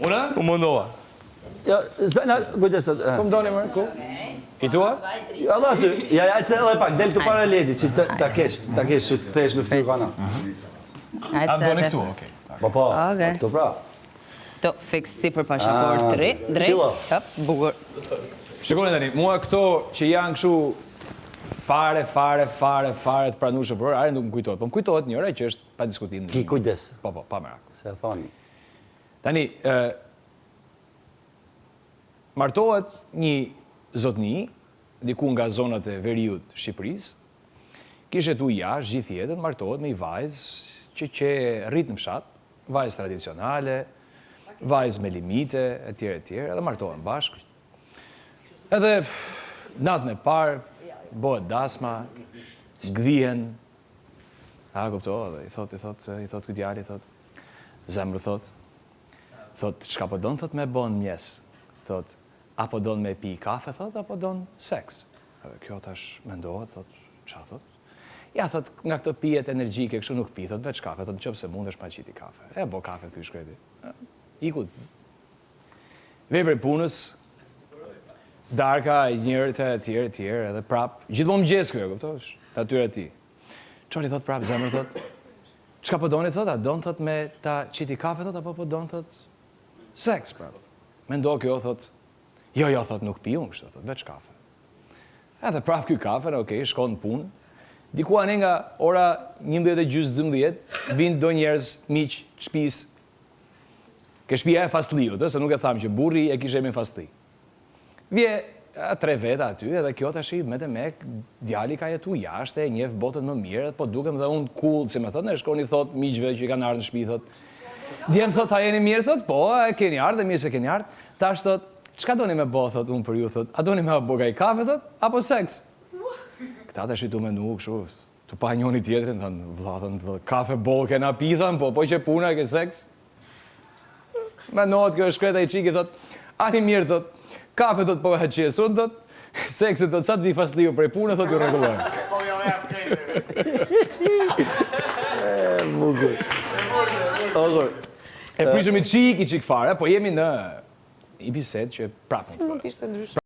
Unë? U mundova. Ja, Zvena, kujdes. Ku më doni më? Ku? I tua? Allah ty, ja se edhe pak, del këtu para Ledi, që ta kesh, që të kthesh me fytyrë kana. A më doni këtu, okej. Po, këtu pra. To fix si për pashaport drejt. Hop, bukur. Shikoni tani, mua këto që janë kështu fare të pranueshme për orë, nuk më kujtohet. Po më kujtohet njëra që është pa diskutim. Ki kujdes. Po, pa merak. Se thoni. Tani, martohet një zotni, diku nga zonat e veriut Shqipërisë, kishe tu jashtë gjithë jetën, martohet me i vajzë që rrit në fshat, vajzë tradicionale, vajzë me limite, etj, edhe martohen bashkë. Edhe natën e parë, bëhet dasma, gdhihen, kupto, edhe i thot këtë djali, zemrë thot, çka po don, thot, me bon mjes, thot, apo don me pi kafe, thot, apo don seks. Edhe kjo tash mendohet, thot, qa thot? Ja, thot, nga këto pijet energjike, kështu nuk pi, thot, veç kafe, thot, në qëpë se mund është pa qiti kafe. E, bo kafe ky shkreti. Ikut. Vepër punës, darka, njërët e tjerë, edhe prap, gjithmonë mëgjes kjo, kuptosh, të atyre ti. Qoli thot prap, zemrë thot, çka po doni, thot, a don, thot, me ta qiti kafe, thot, apo po don, thot, seks, prap. Mendo kjo, thot, jo, thot, nuk pi unë kështu, thot, veç kafe. Edhe prap ky kafe, okej, shkon në punë, diku anë nga ora 11:30, vinë do njerëz miq shtëpis. Ke shtëpia e fastliut, se nuk e tham që burri e kishe me fastli. Vje 3 veta aty, edhe kjo tash me të mek, djali ka jetu jashtë, e njeh botën më mirë, po dukem dhe unë cool, si me thot, ne shkoni thot miqve që kanë ardhur në shtëpi, thot. Djem thot, a jeni mirë, thot, po, e keni ardhur, mirë se keni ardhur. Tash thot, çka doni me bë, thot, unë për ju, thot, a doni me bogaj kafe, thot, apo seks? Këta të shitu me nuk, shu, të pa njoni tjetërin, thënë, vlatën, kafe bol kena pi, thënë, po që puna ke seks? Me notë kjo shkreta i qiki, thot, ani mirë, thot, kafe, thot, po e qesë, unë, thot, seksit, thot, sa të vi fastliu prej punë, thot, ju regulojnë. Po jo e krejtë. Bukur. E prishëm i qik fare, po jemi në i bisedë që prapën. Mund t'ishte ndryshë.